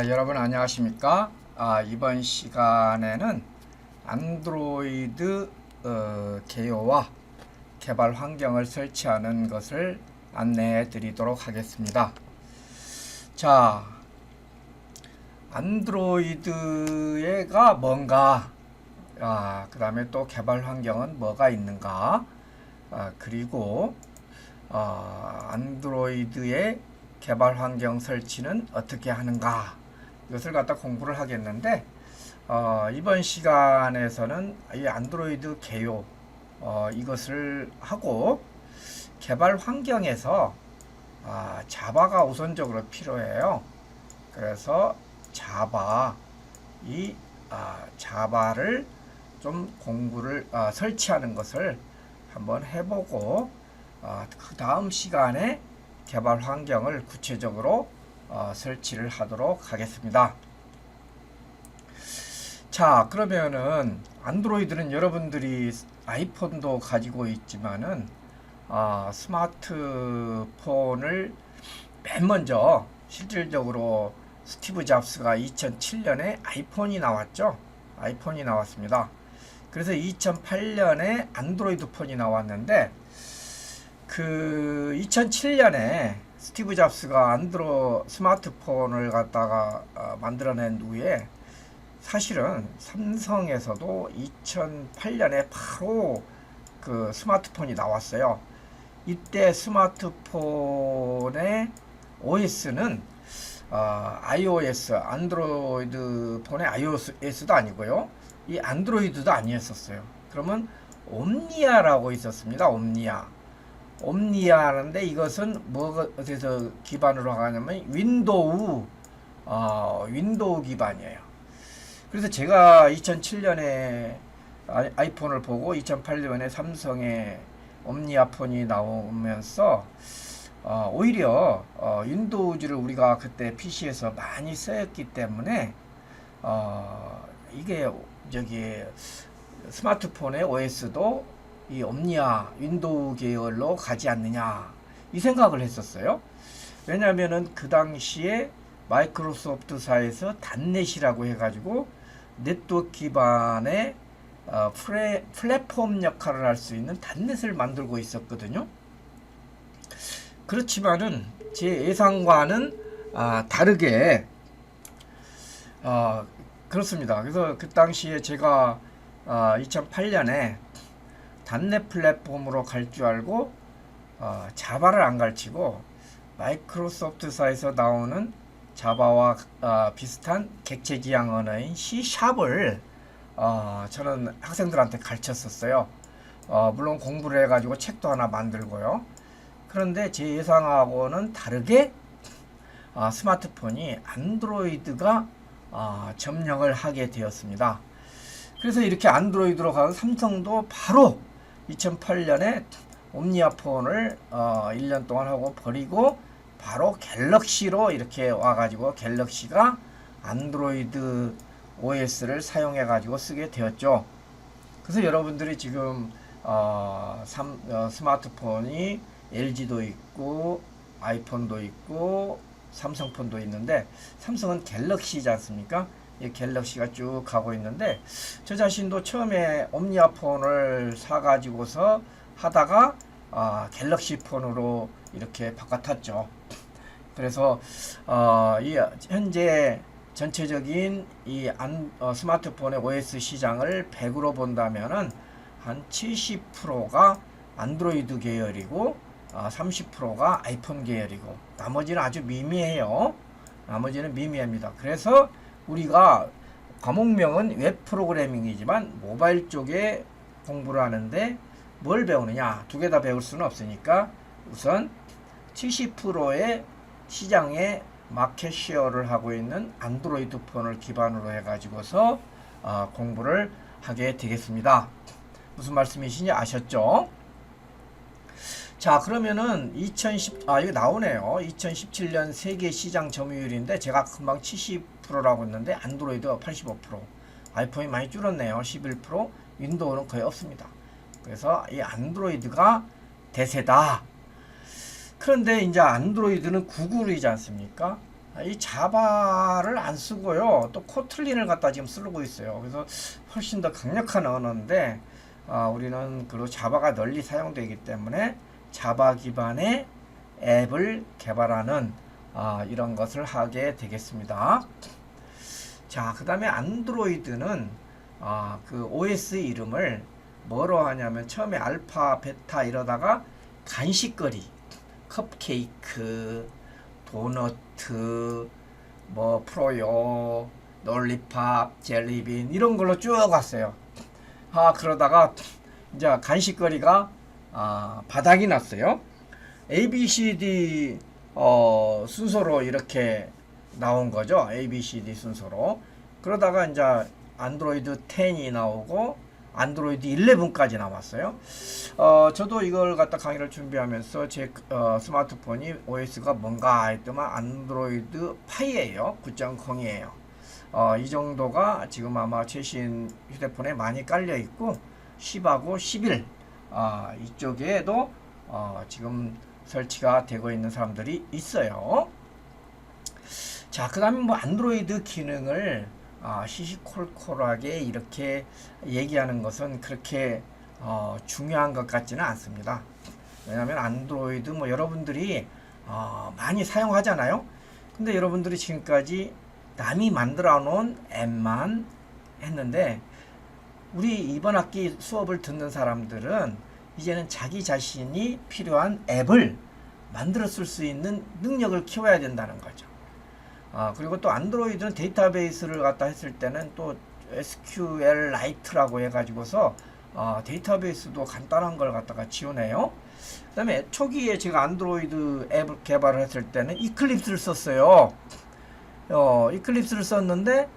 여러분 안녕하십니까? 이번 시간에는 안드로이드 개요와 개발 환경을 설치하는 것을 안내해 드리도록 하겠습니다. 자, 안드로이드가 뭔가, 그 다음에 또 개발 환경은 뭐가 있는가, 그리고 안드로이드의 개발 환경 설치는 어떻게 하는가, 이것을 갖다 공부를 하겠는데, 이번 시간에서는 이 안드로이드 개요 이것을 하고, 개발 환경에서 자바가 우선적으로 필요해요. 그래서 자바를 좀 공부를 설치하는 것을 한번 해보고, 그 다음 시간에 개발 환경을 구체적으로 설치를 하도록 하겠습니다. 자, 그러면은 안드로이드는 여러분들이 아이폰도 가지고 있지만은 스마트폰을 맨 먼저 실질적으로 스티브 잡스가 2007년에 아이폰이 나왔죠. 아이폰이 나왔습니다. 그래서 2008년에 안드로이드 폰이 나왔는데, 그 2007년에 스티브 잡스가 스마트폰을 갖다가 만들어낸 후에, 사실은 삼성에서도 2008년에 바로 그 스마트폰이 나왔어요. 이때 스마트폰의 OS는 iOS, 안드로이드 폰의 iOS도 아니고요, 이 안드로이드도 아니었었어요. 그러면 옴니아라고 있었습니다. 옴니아인데, 이것은 어디서 기반으로 하냐면 윈도우 기반이에요. 그래서 제가 2007년에 아이폰을 보고 2008년에 삼성의 옴니아폰이 나오면서 오히려 윈도우즈를 우리가 그때 PC에서 많이 쓰였기 때문에 이게 스마트폰의 OS도 이 옴니아 윈도우 계열로 가지 않느냐, 이 생각을 했었어요. 왜냐하면은 그 당시에 마이크로소프트사에서 단넷이라고 해가지고 네트워크 기반의 플랫폼 역할을 할 수 있는 단넷을 만들고 있었거든요. 그렇지만은 제 예상과는 다르게 그렇습니다. 그래서 그 당시에 제가 2008년에 단넷 플랫폼으로 갈 줄 알고 자바를 안 가르치고 마이크로소프트사에서 나오는 자바와 비슷한 객체 지향 언어인 C#을 저는 학생들한테 가르쳤었어요. 물론 공부를 해가지고 책도 하나 만들고요. 그런데 제 예상하고는 다르게 스마트폰이 안드로이드가 점령을 하게 되었습니다. 그래서 이렇게 안드로이드로 가서 삼성도 바로 2008년에 옴니아폰을 1년 동안 하고 버리고 바로 갤럭시로 이렇게 와가지고 갤럭시가 안드로이드 OS를 사용해 가지고 쓰게 되었죠. 그래서 여러분들이 지금 스마트폰이 LG도 있고 아이폰도 있고 삼성폰도 있는데, 삼성은 갤럭시지 않습니까? 이 갤럭시가 쭉 가고 있는데, 저 자신도 처음에 옴니아폰을 사가지고서 하다가 갤럭시 폰으로 이렇게 바꿔탔죠. 그래서 이 현재 전체적인 이 스마트폰의 OS 시장을 100으로 본다면은 한 70%가 안드로이드 계열이고 30%가 아이폰 계열이고, 나머지는 아주 미미해요. 나머지는 미미합니다. 그래서 우리가 과목명은 웹 프로그래밍이지만 모바일 쪽에 공부를 하는데 뭘 배우느냐, 두 개 다 배울 수는 없으니까 우선 70%의 시장에 마켓 쉐어를 하고 있는 안드로이드 폰을 기반으로 해가지고서 공부를 하게 되겠습니다. 무슨 말씀이신지 아셨죠? 자, 그러면은 여기 나오네요. 2017년 세계 시장 점유율인데 제가 금방 70%라고 했는데 안드로이드가 85%, 아이폰이 많이 줄었네요. 11%, 윈도우는 거의 없습니다. 그래서 이 안드로이드가 대세다. 그런데 이제 안드로이드는 구글이지 않습니까? 이 자바를 안 쓰고요. 또 코틀린을 갖다 지금 쓰고 있어요. 그래서 훨씬 더 강력한 언어인데 우리는 그리고 자바가 널리 사용되기 때문에 자바 기반의 앱을 개발하는 이런 것을 하게 되겠습니다. 자, 그 다음에 안드로이드는 그 OS 이름을 뭐로 하냐면 처음에 알파, 베타 이러다가 간식거리, 컵케이크, 도너트, 뭐 프로요, 롤리팝, 젤리빈 이런 걸로 쭉 갔어요. 그러다가 이제 간식거리가 바닥이 났어요. ABCD 순서로 이렇게 나온 거죠. ABCD 순서로. 그러다가 이제 안드로이드 10이 나오고 안드로이드 11까지 나왔어요. 저도 이걸 갖다 강의를 준비하면서 제 스마트폰이 OS가 뭔가 했더만 안드로이드 파이예요. 9.0이에요. 이 정도가 지금 아마 최신 휴대폰에 많이 깔려 있고 10하고 11 이쪽에도 지금 설치가 되고 있는 사람들이 있어요. 자, 그 다음에 뭐 안드로이드 기능을 시시콜콜하게 이렇게 얘기하는 것은 그렇게 중요한 것 같지는 않습니다. 왜냐하면 안드로이드 뭐 여러분들이 많이 사용하잖아요. 근데 여러분들이 지금까지 남이 만들어 놓은 앱만 했는데 우리 이번 학기 수업을 듣는 사람들은 이제는 자기 자신이 필요한 앱을 만들어 쓸 수 있는 능력을 키워야 된다는 거죠. 그리고 또 안드로이드는 데이터베이스를 갖다 했을 때는 또 SQLite라고 해가지고서 데이터베이스도 간단한 걸 갖다가 지원해요. 그 다음에 초기에 제가 안드로이드 앱을 개발을 했을 때는 이클립스를 썼어요. 이클립스를 썼는데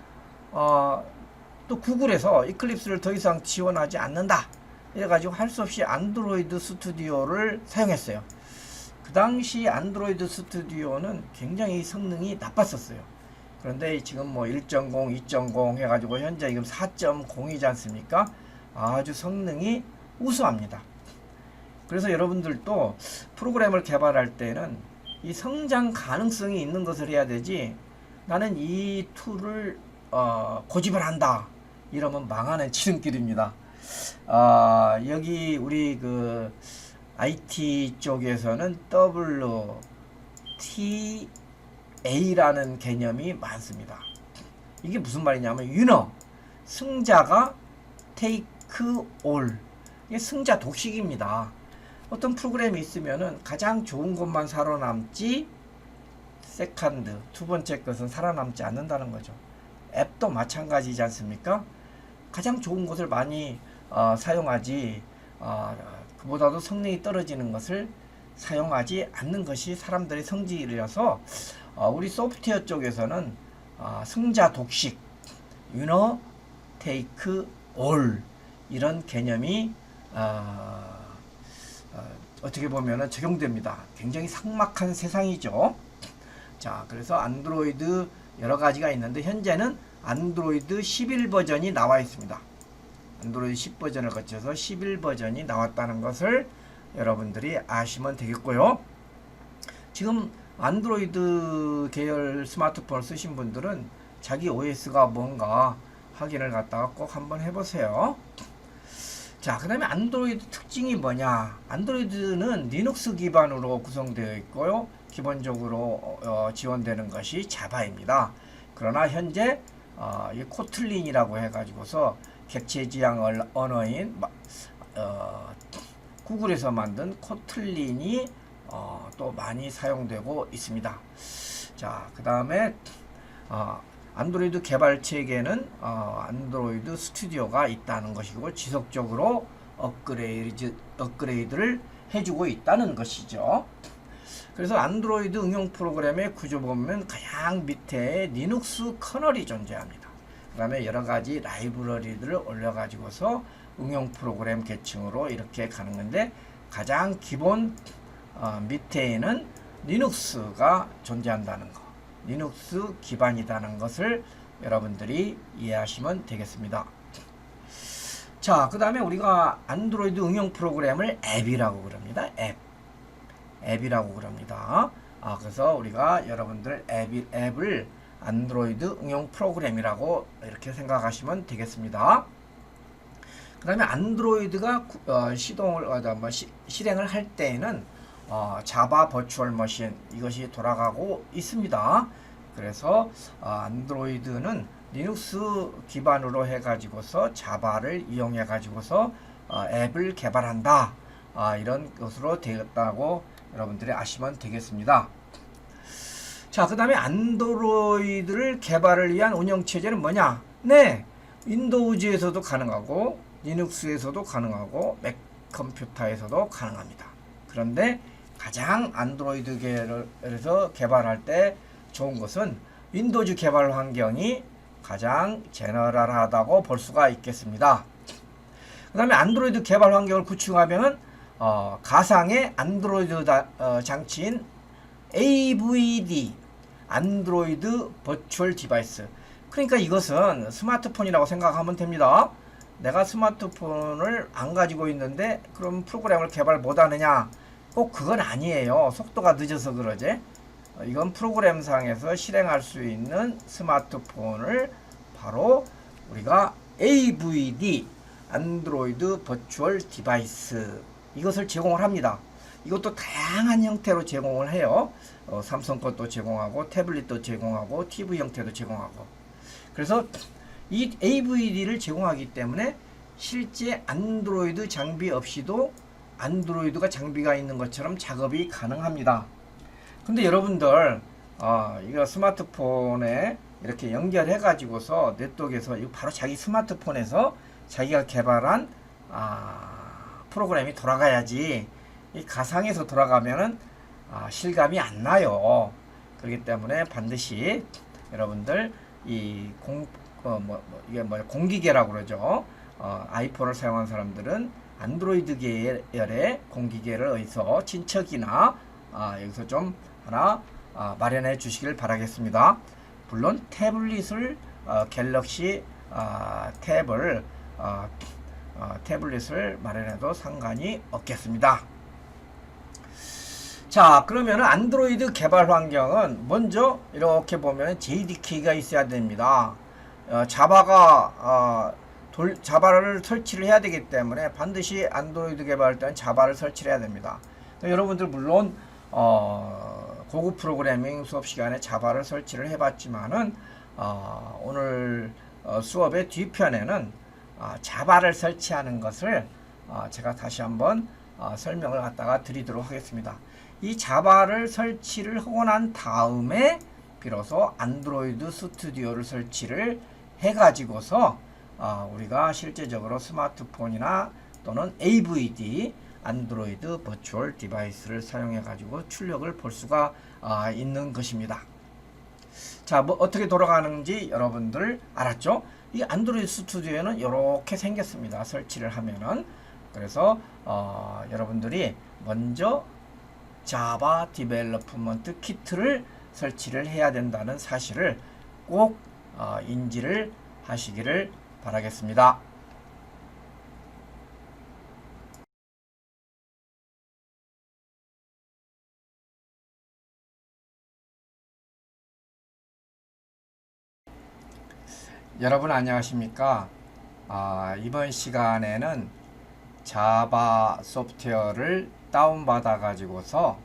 또 구글에서 이클립스를 더 이상 지원하지 않는다 이래가지고 할 수 없이 안드로이드 스튜디오를 사용했어요. 그 당시 안드로이드 스튜디오는 굉장히 성능이 나빴었어요. 그런데 지금 뭐 1.0, 2.0 해가지고 현재 지금 4.0이지 않습니까? 아주 성능이 우수합니다. 그래서 여러분들도 프로그램을 개발할 때는 이 성장 가능성이 있는 것을 해야 되지, 나는 이 툴을 고집을 한다 이러면 망하는 지름길입니다. 여기 우리 그 IT 쪽에서는 WTA라는 개념이 많습니다. 이게 무슨 말이냐면 위너, 승자가 take all, 이게 승자 독식입니다. 어떤 프로그램이 있으면은 가장 좋은 것만 살아남지 세컨드, 두 번째 것은 살아남지 않는다는 거죠. 앱도 마찬가지지 않습니까? 가장 좋은 것을 많이 사용하지 그보다도 성능이 떨어지는 것을 사용하지 않는 것이 사람들의 성질이라서 우리 소프트웨어 쪽에서는 승자 독식, winner take all 이런 개념이 어떻게 보면 적용됩니다. 굉장히 삭막한 세상이죠. 자, 그래서 안드로이드 여러 가지가 있는데 현재는 안드로이드 11 버전이 나와 있습니다. 안드로이드 10 버전을 거쳐서 11 버전이 나왔다는 것을 여러분들이 아시면 되겠고요. 지금 안드로이드 계열 스마트폰을 쓰신 분들은 자기 OS가 뭔가 확인을 갖다가 꼭 한번 해보세요. 자, 그 다음에 안드로이드 특징이 뭐냐? 안드로이드는 리눅스 기반으로 구성되어 있고요. 기본적으로 지원되는 것이 자바입니다. 그러나 현재 이 코틀린이라고 해가지고서 객체 지향 언어인 구글에서 만든 코틀린이 또 많이 사용되고 있습니다. 자, 그 다음에 안드로이드 개발 체계는 안드로이드 스튜디오가 있다는 것이고 지속적으로 업그레이드를 해주고 있다는 것이죠. 그래서 안드로이드 응용 프로그램의 구조 보면 가장 밑에 리눅스 커널이 존재합니다. 그 다음에 여러가지 라이브러리들을 올려가지고서 응용 프로그램 계층으로 이렇게 가는 건데, 가장 기본 밑에는 리눅스가 존재한다는 거, 리눅스 기반이라는 것을 여러분들이 이해하시면 되겠습니다. 자, 그 다음에 우리가 안드로이드 응용 프로그램을 앱이라고 그럽니다. 앱이라고 그럽니다. 그래서 우리가 여러분들 앱을 안드로이드 응용 프로그램이라고 이렇게 생각하시면 되겠습니다. 그 다음에 안드로이드가 실행을 할 때에는 자바 버추얼 머신 이것이 돌아가고 있습니다. 그래서 안드로이드는 리눅스 기반으로 해가지고서 자바를 이용해 가지고서 앱을 개발한다, 이런 것으로 되었다고 여러분들이 아시면 되겠습니다. 자, 그 다음에 안드로이드를 개발을 위한 운영체제는 뭐냐? 네, 윈도우즈에서도 가능하고 리눅스에서도 가능하고 맥 컴퓨터에서도 가능합니다. 그런데 가장 안드로이드에서 개발할 때 좋은 것은 윈도우즈 개발 환경이 가장 제너럴하다고 볼 수가 있겠습니다. 그 다음에 안드로이드 개발 환경을 구축하면 가상의 안드로이드 장치인 AVD, 안드로이드 버추얼 디바이스. 그러니까 이것은 스마트폰이라고 생각하면 됩니다. 내가 스마트폰을 안 가지고 있는데 그럼 프로그램을 개발 못하느냐? 꼭 그건 아니에요. 속도가 늦어서 그러지. 이건 프로그램상에서 실행할 수 있는 스마트폰을 바로 우리가 AVD, 안드로이드 버추얼 디바이스, 이것을 제공을 합니다. 이것도 다양한 형태로 제공을 해요. 삼성 것도 제공하고 태블릿도 제공하고 TV 형태도 제공하고. 그래서 이 AVD를 제공하기 때문에 실제 안드로이드 장비 없이도 안드로이드가 장비가 있는 것처럼 작업이 가능합니다. 근데 여러분들 이거 스마트폰에 이렇게 연결해 가지고서 네트워크에서 이거 바로 자기 스마트폰에서 자기가 개발한 프로그램이 돌아가야지, 이 가상에서 돌아가면은 실감이 안 나요. 그렇기 때문에 반드시 여러분들 이 공기계라고 그러죠. 아이폰을 사용한 사람들은 안드로이드 계열의 공기계를 어디서 친척이나 여기서 좀 하나 마련해 주시길 바라겠습니다. 물론 태블릿을 갤럭시 태블릿을 마련해도 상관이 없겠습니다. 자, 그러면 안드로이드 개발 환경은 먼저 이렇게 보면 JDK가 있어야 됩니다. 자바를 설치를 해야 되기 때문에 반드시 안드로이드 개발할 때는 자바를 설치를 해야 됩니다. 여러분들 물론 고급 프로그래밍 수업 시간에 자바를 설치를 해봤지만은 오늘 수업의 뒤편에는 자바를 설치하는 것을 제가 다시 한번 설명을 갖다가 드리도록 하겠습니다. 이 자바를 설치를 하고 난 다음에 비로소 안드로이드 스튜디오를 설치를 해가지고서 우리가 실제적으로 스마트폰이나 또는 AVD, 안드로이드 버추얼 디바이스를 사용해 가지고 출력을 볼 수가 있는 것입니다. 자, 뭐 어떻게 돌아가는지 여러분들 알았죠? 이 안드로이드 스튜디오는 이렇게 생겼습니다. 설치를 하면은. 그래서 여러분들이 먼저 자바 디벨로프먼트 키트를 설치를 해야 된다는 사실을 꼭 인지를 하시기를 바라겠습니다. 여러분 안녕하십니까? 이번 시간에는 자바 소프트웨어를 다운받아 가지고서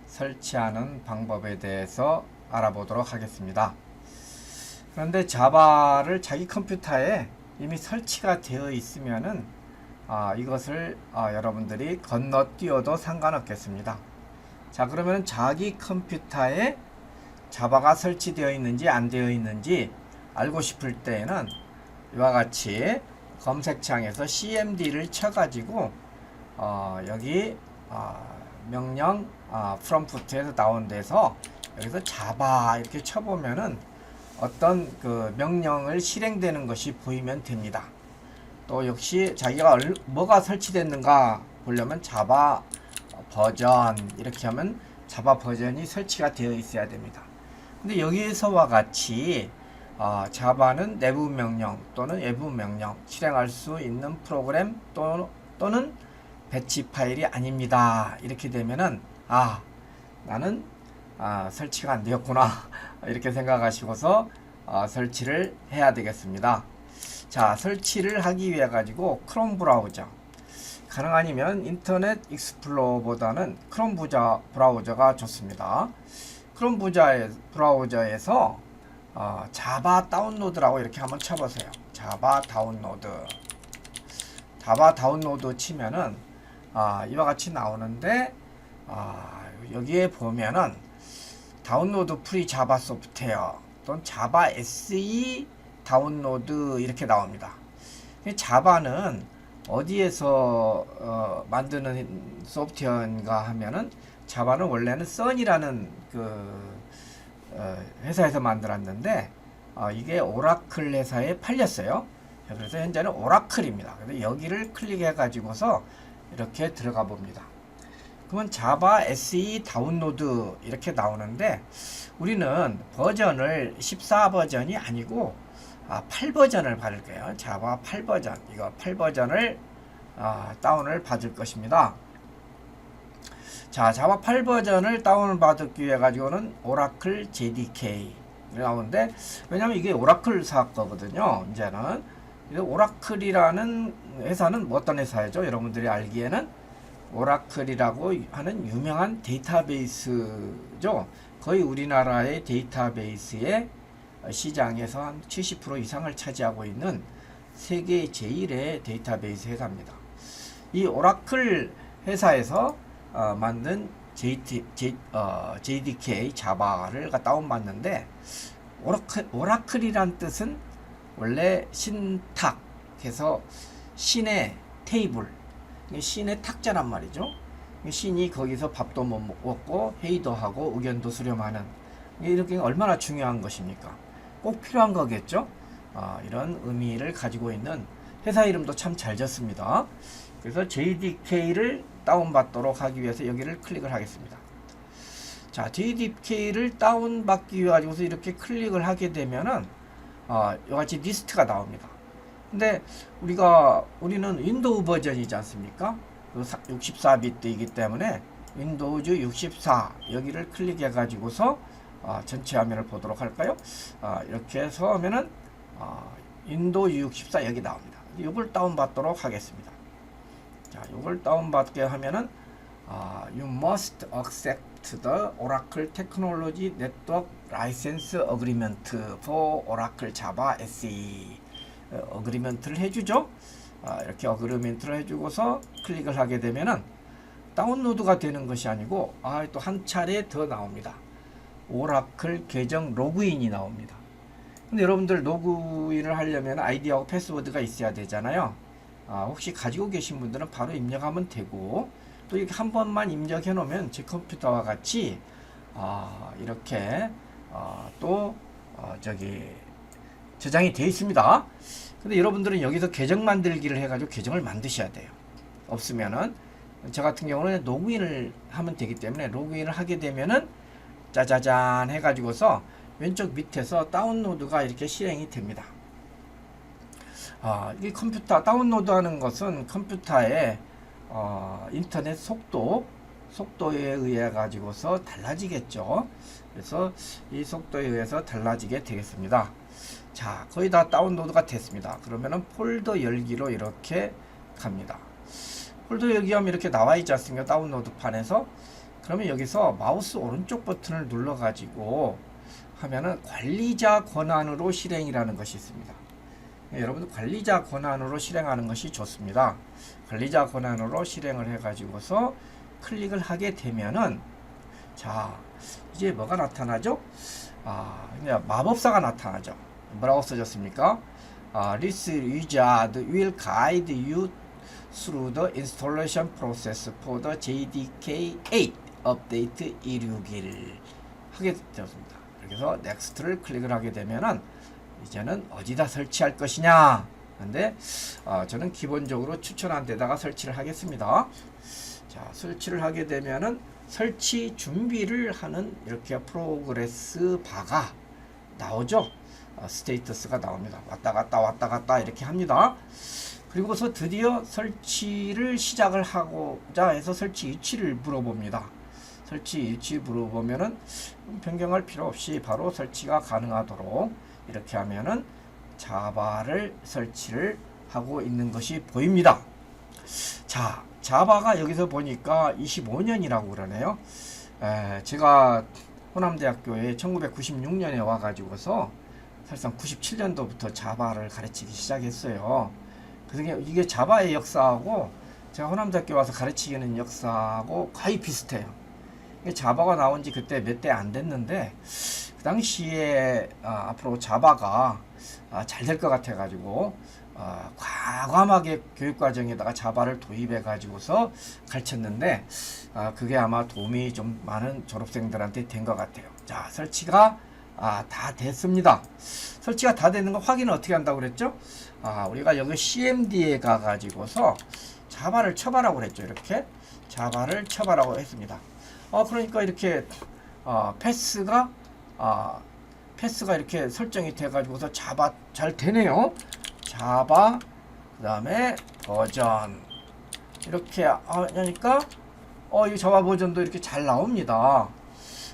설치하는 방법에 대해서 알아보도록 하겠습니다. 그런데 자바를 자기 컴퓨터에 이미 설치가 되어 있으면은 이것을 여러분들이 건너뛰어도 상관없겠습니다. 자, 그러면 자기 컴퓨터에 자바가 설치되어 있는지 안 되어 있는지 알고 싶을 때에는 이와 같이 검색창에서 cmd를 쳐가지고 여기 명령 프롬프트에서 다운돼서 여기서 자바 이렇게 쳐보면은 어떤 그 명령을 실행되는 것이 보이면 됩니다. 또 역시 자기가 뭐가 설치됐는가 보려면 자바 버전 이렇게 하면 자바 버전이 설치가 되어 있어야 됩니다. 근데 여기서와 같이 자바는 내부 명령 또는 외부 명령 실행할 수 있는 프로그램 또는 배치 파일이 아닙니다. 이렇게 되면은 나는 설치가 안 되었구나 이렇게 생각하시고서 설치를 해야 되겠습니다. 자, 설치를 하기 위해 가지고 크롬 브라우저 가능하면 인터넷 익스플로러보다는 크롬 브라우저가 좋습니다. 크롬 브라우저에서 자바 다운로드라고 이렇게 한번 쳐보세요. 자바 다운로드 치면은 이와 같이 나오는데 여기에 보면은 다운로드 프리 자바 소프트웨어 또는 자바 SE 다운로드 이렇게 나옵니다. 자바는 어디에서 만드는 소프트웨어인가 하면은 자바는 원래는 선이라는 그 회사에서 만들었는데 이게 오라클 회사에 팔렸어요. 그래서 현재는 오라클입니다. 그래서 여기를 클릭해 가지고서 이렇게 들어가 봅니다. 그러면 자바 SE 다운로드 이렇게 나오는데 우리는 버전을 14 버전이 아니고 8버전을 받을 거예요. 자바 8버전 이거 8버전을 다운을 받을 것입니다. 자, 자바 8버전을 다운을 받기 위해 가지고는 오라클 JDK 나오는데 왜냐면 이게 오라클사 거거든요. 이제는 오라클이라는 회사는 어떤 회사죠? 여러분들이 알기에는 오라클이라고 하는 유명한 데이터베이스죠. 거의 우리나라의 데이터베이스의 시장에서 한 70% 이상을 차지하고 있는 세계 제1의 데이터베이스 회사입니다. 이 오라클 회사에서 만든 JDK 자바를 다운받는데 오라클이란 뜻은 원래 신탁해서 신의 테이블, 신의 탁자란 말이죠. 신이 거기서 밥도 못 먹고 회의도 하고 의견도 수렴하는 이렇게 얼마나 중요한 것입니까? 꼭 필요한 거겠죠. 이런 의미를 가지고 있는 회사 이름도 참 잘 졌습니다. 그래서 JDK를 다운받도록 하기 위해서 여기를 클릭을 하겠습니다. 자, JDK를 다운받기 위해 가지고서 이렇게 클릭을 하게 되면은 이같이 리스트가 나옵니다. 근데 우리는 윈도우 버전이지 않습니까? 64비트이기 때문에 윈도우즈 64 여기를 클릭해 가지고서 전체 화면을 보도록 할까요? 이렇게 해서 하면은 윈도우 64 여기 나옵니다. 이걸 다운받도록 하겠습니다. 자, 이걸 다운받게 하면은 You must accept the Oracle Technology Network License Agreement for Oracle Java SE 어그리먼트를 해주죠. 이렇게 어그리먼트를 해주고서 클릭을 하게 되면은 다운로드가 되는 것이 아니고 또 한 차례 더 나옵니다. 오라클 계정 로그인이 나옵니다. 근데 여러분들 로그인을 하려면 아이디하고 패스워드가 있어야 되잖아요. 혹시 가지고 계신 분들은 바로 입력하면 되고 또 이렇게 한 번만 입력해 놓으면 제 컴퓨터와 같이 이렇게 저장이 되어 있습니다. 근데 여러분들은 여기서 계정 만들기를 해가지고 계정을 만드셔야 돼요. 없으면은 저 같은 경우는 로그인을 하면 되기 때문에 로그인을 하게 되면은 짜자잔 해가지고서 왼쪽 밑에서 다운로드가 이렇게 실행이 됩니다. 이 컴퓨터 다운로드 하는 것은 컴퓨터의 인터넷 속도에 의해 가지고서 달라지겠죠. 그래서 이 속도에 의해서 달라지게 되겠습니다. 자, 거의 다 다운로드가 됐습니다. 그러면은 폴더 열기로 이렇게 갑니다. 폴더 열기하면 이렇게 나와 있지 않습니까? 다운로드 판에서. 그러면 여기서 마우스 오른쪽 버튼을 눌러 가지고 하면은 관리자 권한으로 실행이라는 것이 있습니다. 여러분들 관리자 권한으로 실행하는 것이 좋습니다. 관리자 권한으로 실행을 해 가지고서 클릭을 하게 되면은 자, 이제 뭐가 나타나죠? 그냥 마법사가 나타나죠. 뭐라고 써졌습니까? This wizard will guide you through the installation process for the JDK8 update 261 하게 되었습니다. 그래서 next를 클릭을 하게 되면은 이제는 어디다 설치할 것이냐. 근데 저는 기본적으로 추천한 데다가 설치를 하겠습니다. 자, 설치를 하게 되면은 설치 준비를 하는 이렇게 프로그레스 바가 나오죠. 스테이터스가 나옵니다. 왔다 갔다 왔다 갔다 이렇게 합니다. 그리고서 드디어 설치를 시작을 하고자 해서 설치 위치를 물어봅니다. 설치 위치 물어보면은 변경할 필요 없이 바로 설치가 가능하도록 이렇게 하면은 자바를 설치를 하고 있는 것이 보입니다. 자, 자바가 여기서 보니까 25년이라고 그러네요. 제가 호남대학교에 1996년에 와가지고서 사실상 97년도부터 자바를 가르치기 시작했어요. 그래서 이게 자바의 역사하고 제가 호남대학교 와서 가르치는 역사하고 거의 비슷해요. 자바가 나온 지 그때 몇 대 안 됐는데 그 당시에 앞으로 자바가 잘 될 것 같아 가지고 과감하게 교육과정에다가 자바를 도입해 가지고서 가르쳤는데 그게 아마 도움이 좀 많은 졸업생들한테 된 것 같아요. 자, 설치가 다 됐습니다. 설치가 다 되는 거 확인을 어떻게 한다고 그랬죠? 우리가 여기 CMD에 가 가지고서 자바를 쳐봐라고 그랬죠. 이렇게 자바를 쳐봐라고 했습니다. 그러니까 이렇게 패스가 이렇게 설정이 돼 가지고서 자바 잘 되네요. 자바 그 다음에 버전 이렇게 하니까 이 자바 버전도 이렇게 잘 나옵니다.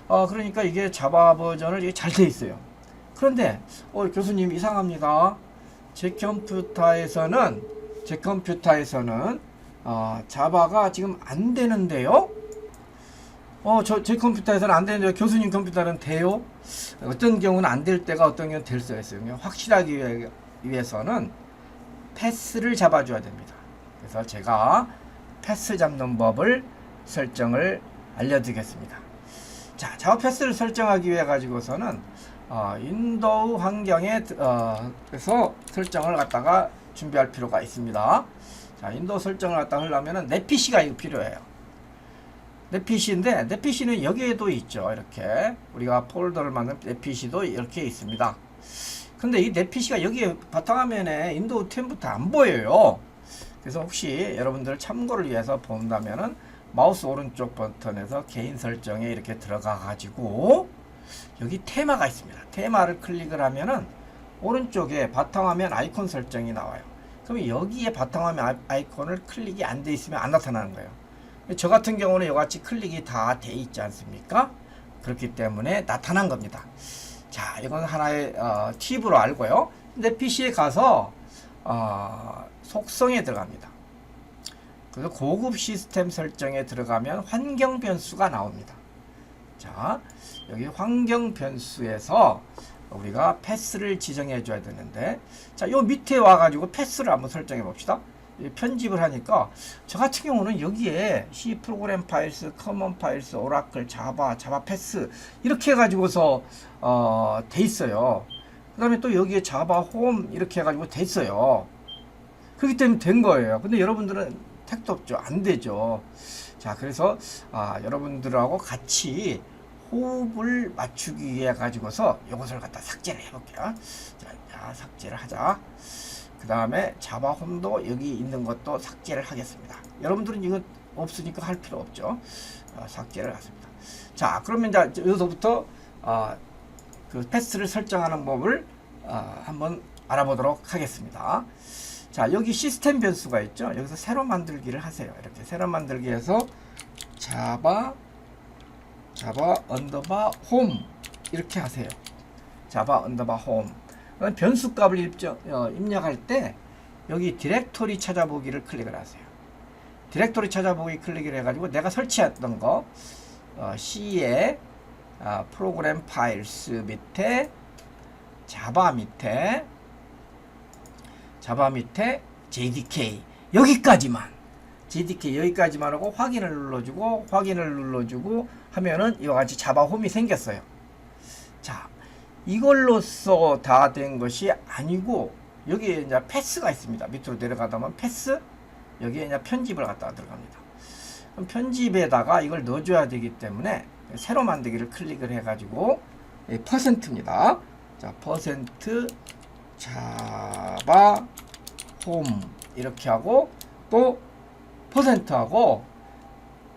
그러니까 이게 자바 버전을 이게 잘 돼 있어요. 그런데 교수님 이상합니다. 제 컴퓨터에서는 자바가 지금 안 되는데요. 제 컴퓨터에서는 안 되는데 교수님 컴퓨터는 돼요? 어떤 경우는 안 될 때가 어떤 경우는 될 수가 있어요. 확실하기 위해서는 패스를 잡아줘야 됩니다. 그래서 제가 패스 잡는 법을 설정을 알려드리겠습니다. 자, 자바 패스를 설정하기 위해 가지고서는 윈도우 환경에 그래서 설정을 갖다가 준비할 필요가 있습니다. 자, 윈도우 설정을 갖다가 하려면은 내 PC가 이거 필요해요. 내 PC인데 내 PC는 여기에도 있죠. 이렇게 우리가 폴더를 만든 내 PC도 이렇게 있습니다. 근데 이 내 PC가 여기에 바탕화면에 윈도우 10부터 안 보여요. 그래서 혹시 여러분들 참고를 위해서 본다면은 마우스 오른쪽 버튼에서 개인 설정에 이렇게 들어가 가지고 여기 테마가 있습니다. 테마를 클릭을 하면은 오른쪽에 바탕화면 아이콘 설정이 나와요. 그럼 여기에 바탕화면 아이콘을 클릭이 안 돼 있으면 안 나타나는 거예요. 저 같은 경우는 이같이 클릭이 다 돼 있지 않습니까? 그렇기 때문에 나타난 겁니다. 자, 이건 하나의 팁으로 알고요. 내 PC에 가서 속성에 들어갑니다. 그래서 고급 시스템 설정에 들어가면 환경 변수가 나옵니다. 자, 여기 환경 변수에서 우리가 패스를 지정해 줘야 되는데, 자, 요 밑에 와가지고 패스를 한번 설정해 봅시다. 편집을 하니까 저 같은 경우는 여기에 C 프로그램 파일스, 커먼 파일스, 오라클, 자바 패스 이렇게 해가지고서 돼 있어요. 그 다음에 또 여기에 자바 홈 이렇게 해가지고 돼 있어요. 그렇기 때문에 된 거예요. 근데 여러분들은 택도 없죠. 안 되죠. 자, 그래서 여러분들하고 같이 호흡을 맞추기 위해 가지고서 이것을 갖다 삭제를 해볼게요. 자, 삭제를 하자. 그 다음에 자바 홈도 여기 있는 것도 삭제를 하겠습니다. 여러분들은 이거 없으니까 할 필요 없죠. 삭제를 하겠습니다. 자, 그러면 이제 여기서부터 그 패스를 설정하는 법을 한번 알아보도록 하겠습니다. 자, 여기 시스템 변수가 있죠. 여기서 새로 만들기를 하세요. 이렇게 새로 만들기에서 자바 언더바 홈 이렇게 하세요. 자바 언더바 홈. 변수 값을 입력할 때 여기 디렉토리 찾아보기를 클릭을 하세요. 디렉토리 찾아보기 클릭을 해가지고 내가 설치했던 거 C에 프로그램 파일스 밑에 자바 밑에 JDK 여기까지만 하고 확인을 눌러주고 하면은 이와 같이 자바 홈이 생겼어요. 자, 이걸로써 다 된 것이 아니고 여기에 이제 패스가 있습니다. 밑으로 내려가다 보면 패스 여기에 이제 편집을 갖다가 들어갑니다. 그럼 편집에다가 이걸 넣어줘야 되기 때문에 새로 만들기를 클릭을 해가지고 퍼센트입니다. 자, 퍼센트 자바 홈 이렇게 하고 또 퍼센트하고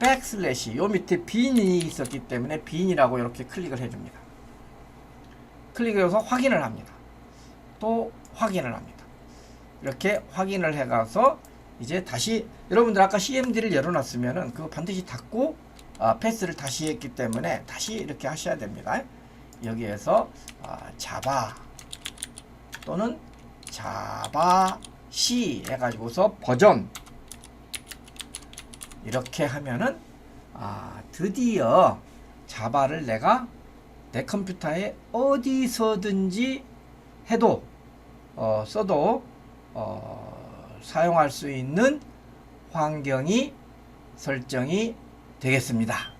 백슬래시 요 밑에 빈이 있었기 때문에 빈이라고 이렇게 클릭을 해줍니다. 클릭해서 확인을 합니다. 또 확인을 합니다. 이렇게 확인을 해가서 이제 다시 여러분들 아까 CMD를 열어놨으면은 그거 반드시 닫고 패스를 다시 했기 때문에 다시 이렇게 하셔야 됩니다. 여기에서 자바 또는 자바 C 해가지고서 버전 이렇게 하면은 드디어 자바를 내가 내 컴퓨터에 어디서든지 해도 써도 사용할 수 있는 환경이 설정이 되겠습니다.